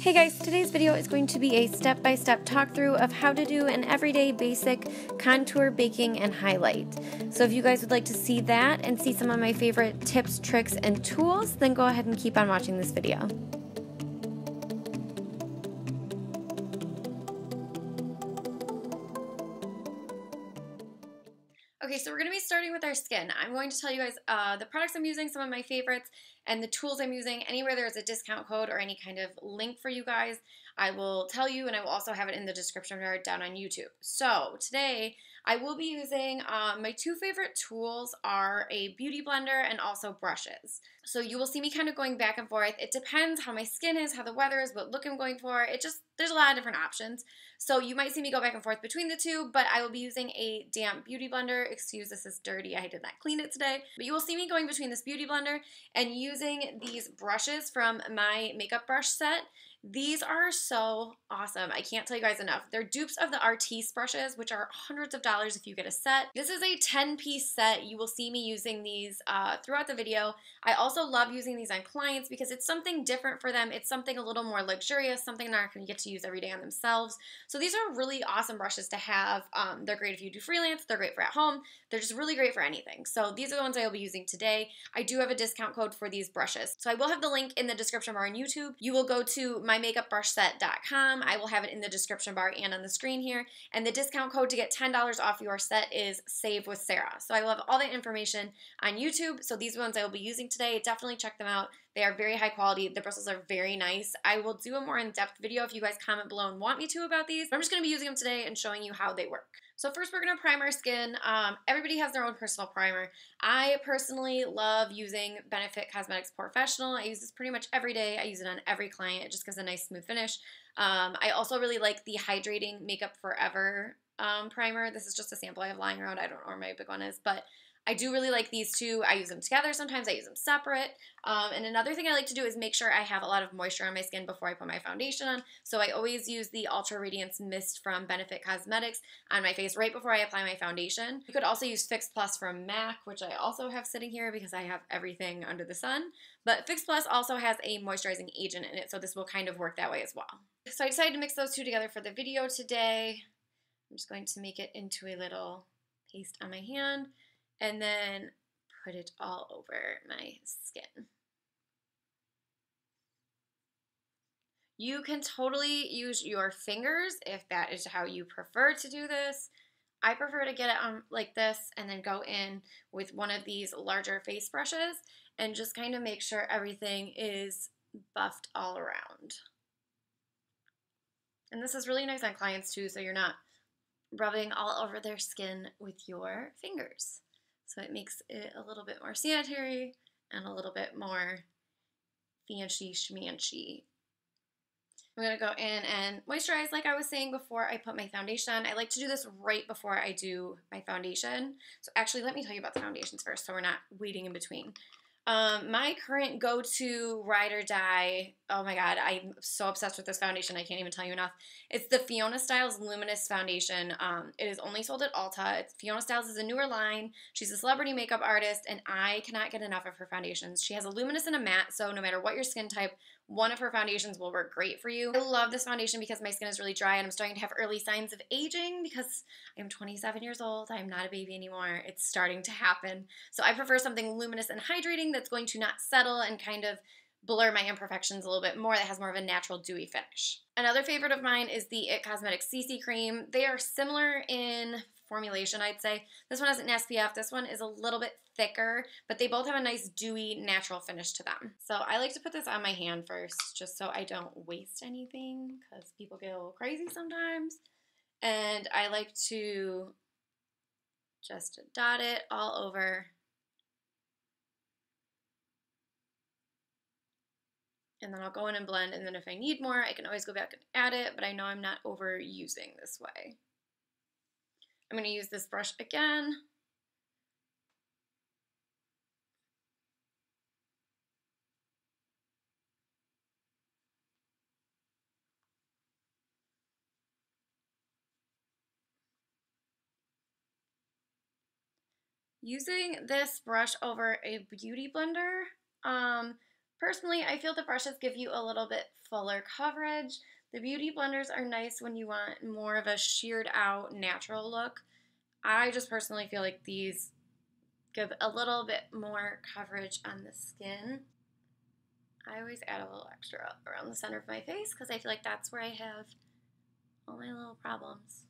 Hey guys, today's video is going to be a step-by-step talk through of how to do an everyday basic contour, baking, and highlight. So if you guys would like to see that and see some of my favorite tips, tricks, and tools, then go ahead and keep on watching this video. Okay, so we're going to be starting with our skin. I'm going to tell you guys the products I'm using, some of my favorites, and the tools I'm using. Anywhere there's a discount code or any kind of link for you guys, I will tell you, and I will also have it in the description bar down on YouTube. So today, I will be using, my two favorite tools are a beauty blender and also brushes. So you will see me kind of going back and forth. It depends how my skin is, how the weather is, what look I'm going for. There's a lot of different options. So you might see me go back and forth between the two, but I will be using a damp beauty blender. Excuse, this is dirty. I did not clean it today. But you will see me going between this beauty blender and using these brushes from my makeup brush set. These are so awesome. I can't tell you guys enough. They're dupes of the Artiste brushes, which are hundreds of dollars if you get a set. This is a 10-piece set. You will see me using these throughout the video. I also love using these on clients because it's something different for them. It's something a little more luxurious, something they're not going to get to use every day on themselves. So these are really awesome brushes to have. They're great if you do freelance. They're great for at home. They're just really great for anything. So these are the ones I will be using today. I do have a discount code for these brushes. So I will have the link in the description bar on YouTube. You will go to mymakeupbrushset.com. I will have it in the description bar and on the screen here. And the discount code to get $10 off your set is Save with Sarah. So I will have all that information on YouTube. So these ones I will be using today. Definitely check them out. They are very high quality. The bristles are very nice. I will do a more in-depth video if you guys comment below and want me to about these. But I'm just going to be using them today and showing you how they work. So first we're going to prime our skin. Everybody has their own personal primer. I personally love using Benefit Cosmetics Professional. I use this pretty much every day. I use it on every client. It just gives a nice smooth finish. I also really like the Hydrating Makeup Forever primer. This is just a sample I have lying around. I don't know where my big one is, but I do really like these two. I use them together sometimes. I use them separate. And another thing I like to do is make sure I have a lot of moisture on my skin before I put my foundation on. So I always use the Ultra Radiance Mist from Benefit Cosmetics on my face right before I apply my foundation. You could also use Fix Plus from MAC, which I also have sitting here because I have everything under the sun. But Fix Plus also has a moisturizing agent in it, so this will kind of work that way as well. So I decided to mix those two together for the video today. I'm just going to make it into a little paste on my hand and then put it all over my skin. You can totally use your fingers if that is how you prefer to do this. I prefer to get it on like this and then go in with one of these larger face brushes and just kind of make sure everything is buffed all around. And this is really nice on clients too, so you're not rubbing all over their skin with your fingers. So it makes it a little bit more sanitary and a little bit more fancy schmancy. I'm going to go in and moisturize like I was saying before I put my foundation on. I like to do this right before I do my foundation. So actually, let me tell you about the foundations first so we're not waiting in between. My current go-to ride or die, oh my god, I'm so obsessed with this foundation, I can't even tell you enough. It's the Fiona Styles Luminous Foundation. It is only sold at Ulta. Fiona Styles is a newer line. She's a celebrity makeup artist, and I cannot get enough of her foundations. She has a luminous and a matte, so no matter what your skin type, one of her foundations will work great for you. I love this foundation because my skin is really dry and I'm starting to have early signs of aging because I'm 27 years old. I'm not a baby anymore. It's starting to happen. So I prefer something luminous and hydrating that's going to not settle and kind of blur my imperfections a little bit more, that has more of a natural dewy finish. Another favorite of mine is the IT Cosmetics CC Cream. They are similar in formulation, I'd say. This one has an SPF. This one is a little bit thicker, but they both have a nice dewy natural finish to them. So I like to put this on my hand first just so I don't waste anything because people get a little crazy sometimes. And I like to just dot it all over. And then I'll go in and blend, and then if I need more, I can always go back and add it, but I know I'm not overusing this way. I'm going to use this brush again. Using this brush over a beauty blender Personally, I feel the brushes give you a little bit fuller coverage. The beauty blenders are nice when you want more of a sheared out natural look. I just personally feel like these give a little bit more coverage on the skin. I always add a little extra around the center of my face because I feel like that's where I have all my little problems.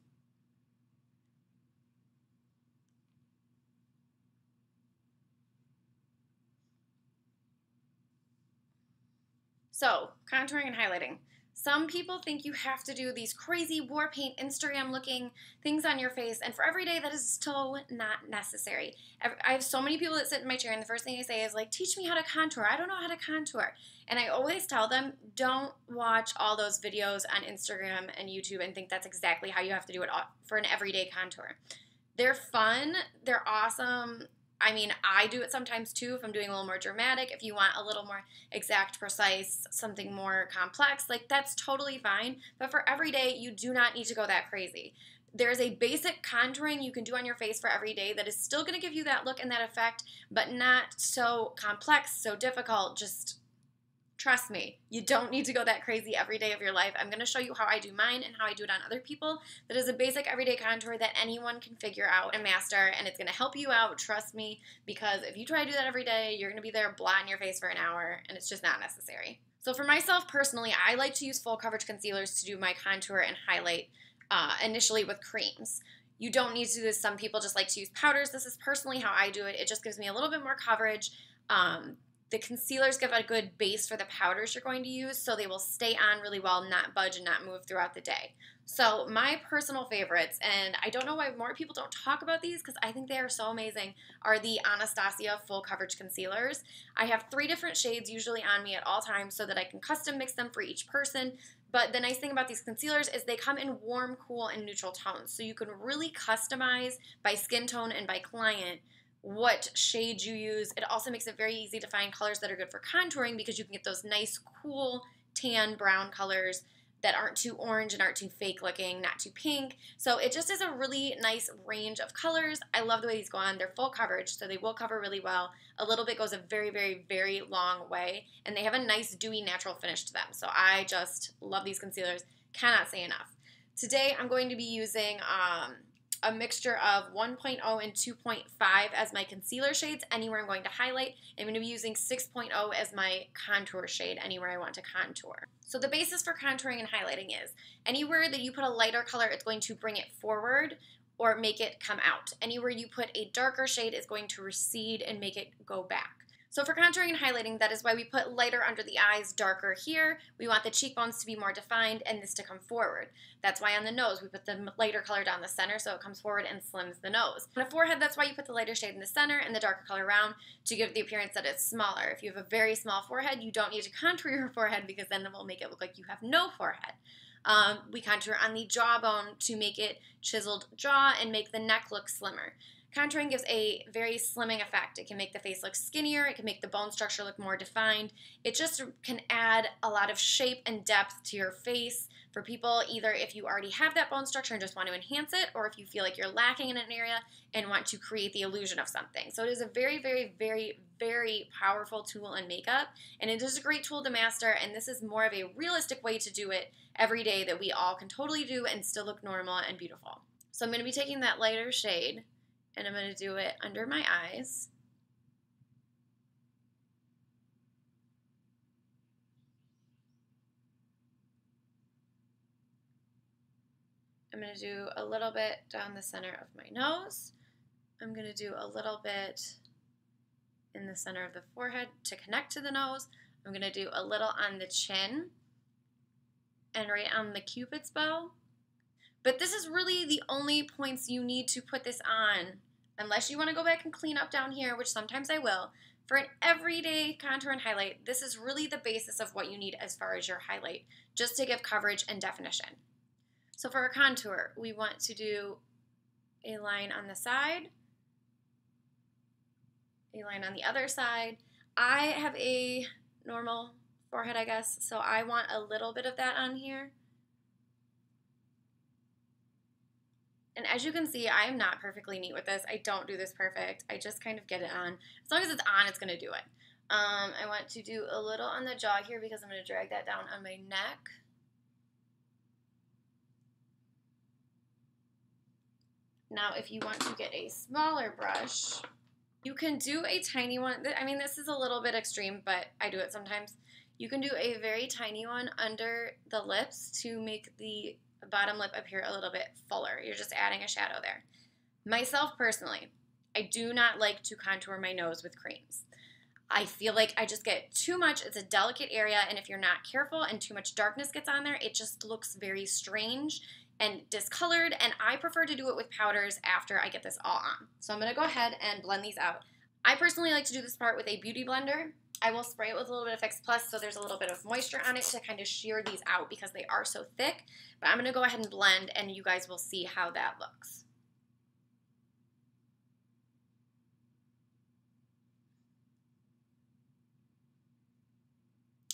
So, contouring and highlighting. Some people think you have to do these crazy war paint Instagram looking things on your face, and for every day that is so not necessary. I have so many people that sit in my chair and the first thing I say is like, teach me how to contour. I don't know how to contour. And I always tell them, don't watch all those videos on Instagram and YouTube and think that's exactly how you have to do it for an everyday contour. They're fun, they're awesome. I mean, I do it sometimes too if I'm doing a little more dramatic. If you want a little more exact, precise, something more complex, like that's totally fine. But for every day, you do not need to go that crazy. There's a basic contouring you can do on your face for every day that is still going to give you that look and that effect, but not so complex, so difficult. Just trust me, you don't need to go that crazy every day of your life. I'm going to show you how I do mine and how I do it on other people. That is a basic everyday contour that anyone can figure out and master, and it's going to help you out, trust me, because if you try to do that every day, you're going to be there blotting your face for an hour, and it's just not necessary. So for myself personally, I like to use full coverage concealers to do my contour and highlight initially with creams. You don't need to do this. Some people just like to use powders. This is personally how I do it. It just gives me a little bit more coverage. The concealers give a good base for the powders you're going to use, so they will stay on really well, not budge and not move throughout the day. So my personal favorites, and I don't know why more people don't talk about these because I think they are so amazing, are the Anastasia Full Coverage Concealers. I have 3 different shades usually on me at all times so that I can custom mix them for each person. But the nice thing about these concealers is they come in warm, cool, and neutral tones. So you can really customize by skin tone and by client what shade you use. It also makes it very easy to find colors that are good for contouring because you can get those nice, cool, tan, brown colors that aren't too orange and aren't too fake looking, not too pink. So it just is a really nice range of colors. I love the way these go on. They're full coverage, so they will cover really well. A little bit goes a very, very, very long way, and they have a nice, dewy, natural finish to them. So I just love these concealers. Cannot say enough. Today I'm going to be using a mixture of 1.0 and 2.5 as my concealer shades anywhere I'm going to highlight. I'm going to be using 6.0 as my contour shade anywhere I want to contour. So the basis for contouring and highlighting is anywhere that you put a lighter color, it's going to bring it forward or make it come out. Anywhere you put a darker shade is going to recede and make it go back. So for contouring and highlighting, that is why we put lighter under the eyes, darker here. We want the cheekbones to be more defined and this to come forward. That's why on the nose, we put the lighter color down the center so it comes forward and slims the nose. On the forehead, that's why you put the lighter shade in the center and the darker color around to give the appearance that it's smaller. If you have a very small forehead, you don't need to contour your forehead because then it will make it look like you have no forehead. We contour on the jawbone to make it chiseled jaw and make the neck look slimmer. Contouring gives a very slimming effect. It can make the face look skinnier. It can make the bone structure look more defined. It just can add a lot of shape and depth to your face for people, either if you already have that bone structure and just want to enhance it, or if you feel like you're lacking in an area and want to create the illusion of something. So it is a very, very, very, very powerful tool in makeup, and it is a great tool to master, and this is more of a realistic way to do it every day that we all can totally do and still look normal and beautiful. So I'm going to be taking that lighter shade, and I'm going to do it under my eyes. I'm going to do a little bit down the center of my nose. I'm going to do a little bit in the center of the forehead to connect to the nose. I'm going to do a little on the chin and right on the Cupid's bow. But this is really the only points you need to put this on, unless you want to go back and clean up down here, which sometimes I will. For an everyday contour and highlight, this is really the basis of what you need as far as your highlight, just to give coverage and definition. So for our contour, we want to do a line on the side, a line on the other side. I have a normal forehead, I guess, so I want a little bit of that on here. And as you can see, I am not perfectly neat with this. I don't do this perfect. I just kind of get it on. As long as it's on, it's going to do it. I want to do a little on the jaw here because I'm going to drag that down on my neck. Now, if you want to get a smaller brush, you can do a tiny one. I mean, this is a little bit extreme, but I do it sometimes. You can do a very tiny one under the lips to make the bottom lip appear a little bit fuller. You're just adding a shadow there. Myself, personally, I do not like to contour my nose with creams. I feel like I just get too much. It's a delicate area, and if you're not careful and too much darkness gets on there, it just looks very strange and discolored, and I prefer to do it with powders after I get this all on. So I'm going to go ahead and blend these out. I personally like to do this part with a beauty blender. I will spray it with a little bit of Fix Plus so there's a little bit of moisture on it to kind of shear these out because they are so thick. But I'm going to go ahead and blend, and you guys will see how that looks.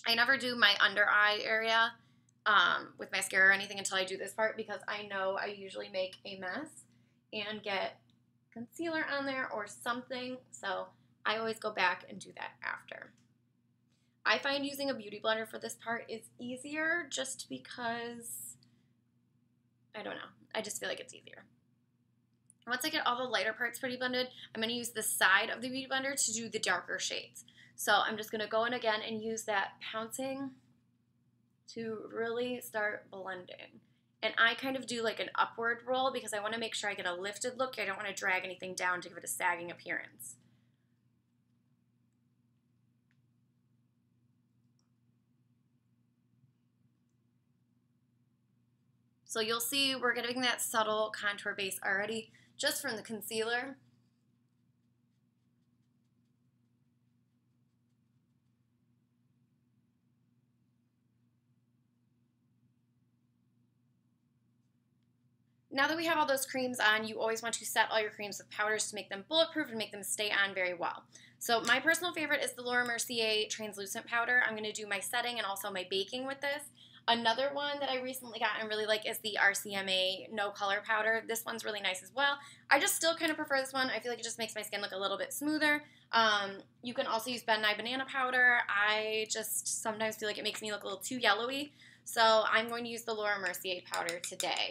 I never do my under eye area with mascara or anything until I do this part because I know I usually make a mess and get concealer on there or something, so I always go back and do that after. I find using a beauty blender for this part is easier just because, I don't know, I just feel like it's easier. Once I get all the lighter parts pretty blended, I'm going to use the side of the beauty blender to do the darker shades. So I'm just going to go in again and use that pouncing to really start blending. And I kind of do like an upward roll because I want to make sure I get a lifted look. I don't want to drag anything down to give it a sagging appearance. So you'll see we're getting that subtle contour base already just from the concealer. Now that we have all those creams on, you always want to set all your creams with powders to make them bulletproof and make them stay on very well. So my personal favorite is the Laura Mercier translucent powder. I'm going to do my setting and also my baking with this. Another one that I recently got and really like is the RCMA No Color Powder. This one's really nice as well. I just still kind of prefer this one. I feel like it just makes my skin look a little bit smoother. You can also use Ben Nye Banana Powder. I just sometimes feel like it makes me look a little too yellowy. So I'm going to use the Laura Mercier powder today.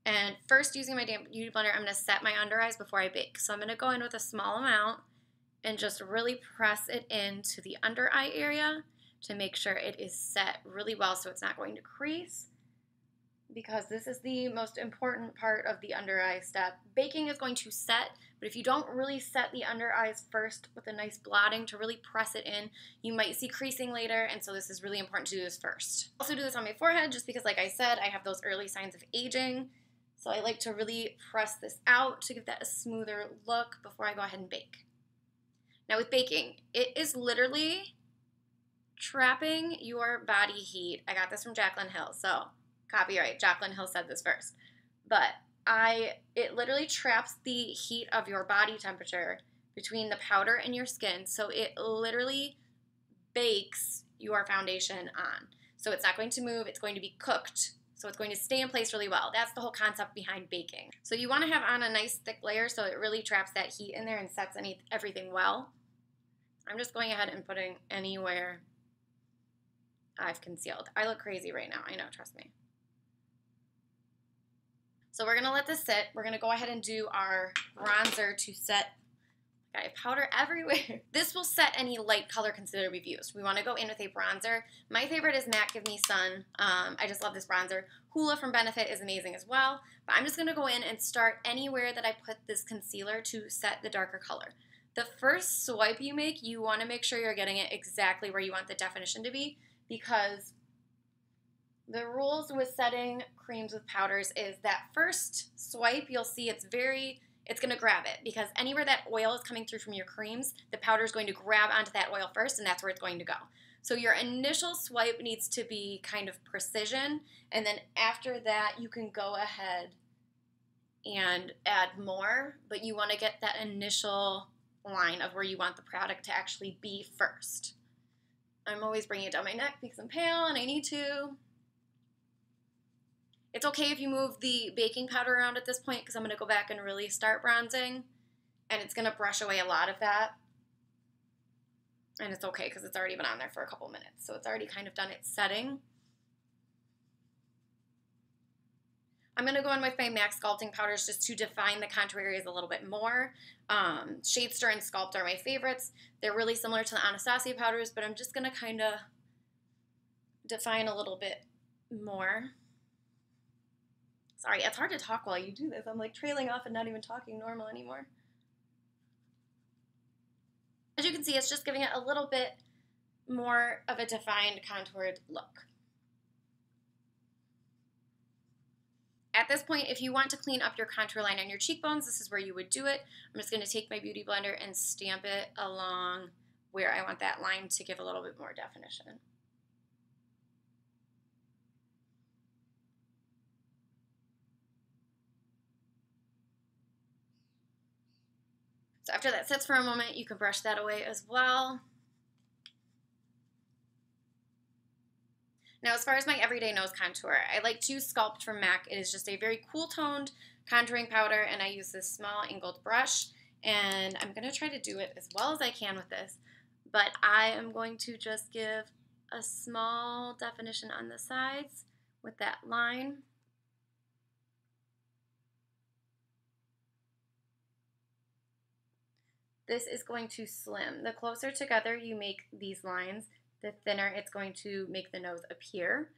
And first, using my damp beauty blender, I'm going to set my under eyes before I bake. So I'm going to go in with a small amount and just really press it into the under eye area to make sure it is set really well so it's not going to crease, because this is the most important part of the under eye step. Baking is going to set, but if you don't really set the under eyes first with a nice blotting to really press it in, you might see creasing later, and so this is really important to do this first. I also do this on my forehead just because, like I said, I have those early signs of aging. So I like to really press this out to give that a smoother look before I go ahead and bake. Now with baking, it is literally trapping your body heat. I got this from Jaclyn Hill, so copyright, Jaclyn Hill said this first. But it literally traps the heat of your body temperature between the powder and your skin, so it literally bakes your foundation on. So it's not going to move, it's going to be cooked. So it's going to stay in place really well. That's the whole concept behind baking. So you want to have on a nice thick layer so it really traps that heat in there and sets everything well. I'm just going ahead and putting anywhere I've concealed. I look crazy right now. I know, trust me. So we're going to let this sit. We're going to go ahead and do our bronzer to set. I have powder everywhere. This will set any light color concealer we've used. We want to go in with a bronzer. My favorite is MAC Give Me Sun. I just love this bronzer. Hoola from Benefit is amazing as well. But I'm just going to go in and start anywhere that I put this concealer to set the darker color. The first swipe you make, you want to make sure you're getting it exactly where you want the definition to be, because the rules with setting creams with powders is that first swipe, you'll see it's going to grab it, because anywhere that oil is coming through from your creams, the powder is going to grab onto that oil first, and that's where it's going to go. So your initial swipe needs to be kind of precision, and then after that, you can go ahead and add more, but you want to get that initial line of where you want the product to actually be first. I'm always bringing it down my neck because I'm pale and I need to. It's okay if you move the baking powder around at this point because I'm going to go back and really start bronzing, and it's going to brush away a lot of that. And it's okay because it's already been on there for a couple minutes. So it's already kind of done its setting. I'm going to go in with my MAC sculpting powders just to define the contour areas a little bit more. Shade Stir and Sculpt are my favorites. They're really similar to the Anastasia powders, but I'm just going to kind of define a little bit more. Sorry, it's hard to talk while you do this. I'm like trailing off and not even talking normal anymore. As you can see, it's just giving it a little bit more of a defined contoured look. At this point, if you want to clean up your contour line on your cheekbones, this is where you would do it. I'm just going to take my Beauty Blender and stamp it along where I want that line to give a little bit more definition. So after that sits for a moment, you can brush that away as well. Now, as far as my everyday nose contour, I like to Sculpt from MAC. It is just a very cool toned contouring powder, and I use this small angled brush, and I'm going to try to do it as well as I can with this, but I am going to just give a small definition on the sides with that line. This is going to slim. The closer together you make these lines, the thinner it's going to make the nose appear.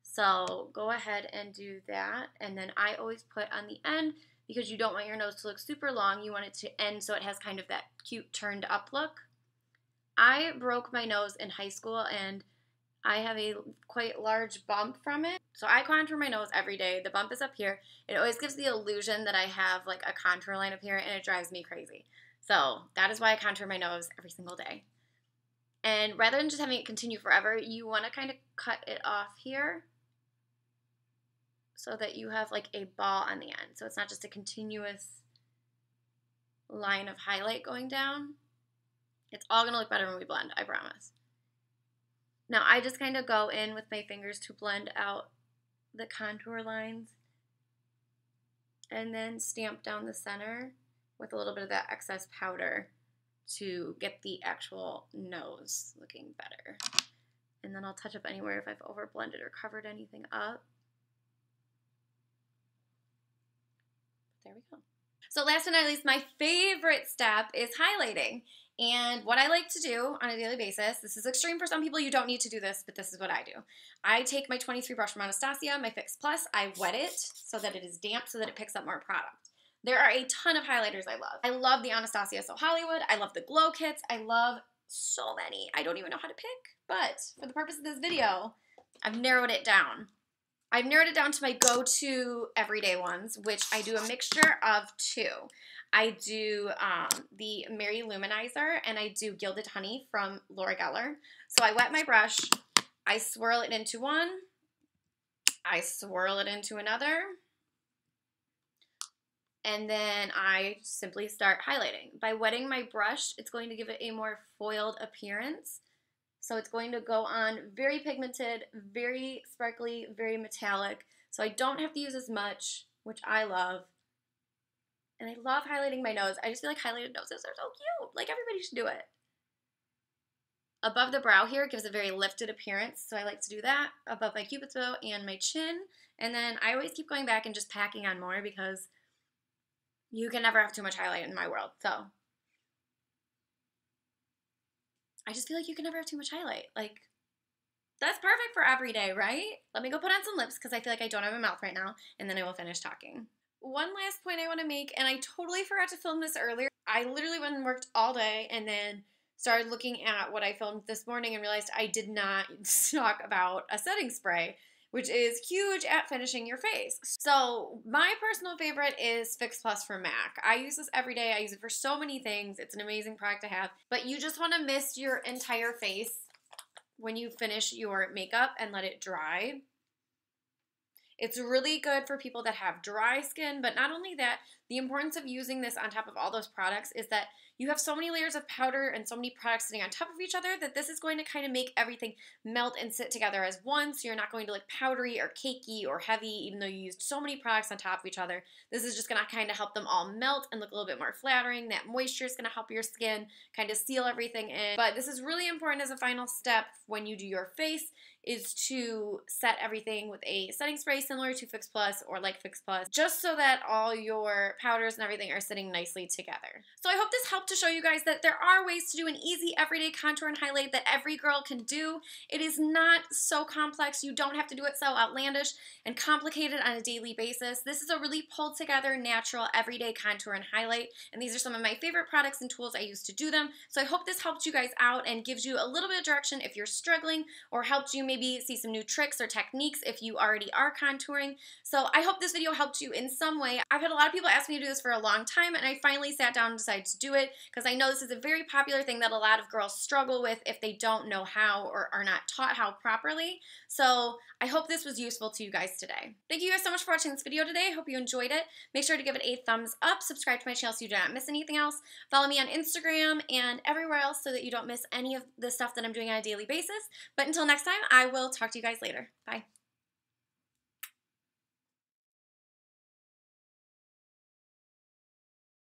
So go ahead and do that. And then I always put on the end, because you don't want your nose to look super long, you want it to end so it has kind of that cute turned up look. I broke my nose in high school and I have a quite large bump from it. So I contour my nose every day. The bump is up here. It always gives the illusion that I have like a contour line up here, and it drives me crazy. So that is why I contour my nose every single day. And rather than just having it continue forever, you want to kind of cut it off here so that you have like a ball on the end. So it's not just a continuous line of highlight going down. It's all going to look better when we blend, I promise. Now I just kind of go in with my fingers to blend out the contour lines and then stamp down the center with a little bit of that excess powder to get the actual nose looking better. And then I'll touch up anywhere if I've over blended or covered anything up. There we go. So last but not least, my favorite step is highlighting. And what I like to do on a daily basis, this is extreme for some people, you don't need to do this, but this is what I do. I take my 23 brush from Anastasia, my Fix Plus, I wet it so that it is damp so that it picks up more product. There are a ton of highlighters I love. I love the Anastasia So Hollywood. I love the glow kits. I love so many. I don't even know how to pick, but for the purpose of this video, I've narrowed it down. I've narrowed it down to my go-to everyday ones, which I do a mixture of two. I do the Mary Luminizer, and I do Gilded Honey from Laura Geller. So I wet my brush, I swirl it into one, I swirl it into another, and then I simply start highlighting. By wetting my brush, it's going to give it a more foiled appearance. So it's going to go on very pigmented, very sparkly, very metallic. So I don't have to use as much, which I love. And I love highlighting my nose. I just feel like highlighted noses are so cute. Like, everybody should do it. Above the brow here gives a very lifted appearance, so I like to do that above my cupid's bow and my chin. And then I always keep going back and just packing on more because you can never have too much highlight in my world. So I just feel like you can never have too much highlight. Like, that's perfect for every day, right? Let me go put on some lips because I feel like I don't have a mouth right now, and then I will finish talking. One last point I want to make, and I totally forgot to film this earlier. I literally went and worked all day and then started looking at what I filmed this morning and realized I did not talk about a setting spray, which is huge at finishing your face. So my personal favorite is Fix Plus from MAC. I use this every day. I use it for so many things. It's an amazing product to have, but you just want to mist your entire face when you finish your makeup and let it dry. It's really good for people that have dry skin, but not only that, the importance of using this on top of all those products is that you have so many layers of powder and so many products sitting on top of each other that this is going to kind of make everything melt and sit together as one, so you're not going to look powdery or cakey or heavy even though you used so many products on top of each other. This is just going to kind of help them all melt and look a little bit more flattering. That moisture is going to help your skin kind of seal everything in. But this is really important as a final step when you do your face, is to set everything with a setting spray similar to Fix Plus or like Fix Plus, just so that all your powders and everything are sitting nicely together. So I hope this helped to show you guys that there are ways to do an easy everyday contour and highlight that every girl can do. It is not so complex. You don't have to do it so outlandish and complicated on a daily basis. This is a really pulled together, natural, everyday contour and highlight, and these are some of my favorite products and tools I use to do them. So I hope this helped you guys out and gives you a little bit of direction if you're struggling, or helped you maybe see some new tricks or techniques if you already are contouring. So I hope this video helped you in some way. I've had a lot of people ask me to do this for a long time, and I finally sat down and decided to do it because I know this is a very popular thing that a lot of girls struggle with if they don't know how or are not taught how properly. So I hope this was useful to you guys today. Thank you guys so much for watching this video today. I hope you enjoyed it. Make sure to give it a thumbs up, subscribe to my channel so you do not miss anything else. Follow me on Instagram and everywhere else so that you don't miss any of the stuff that I'm doing on a daily basis. But until next time, I will talk to you guys later. Bye.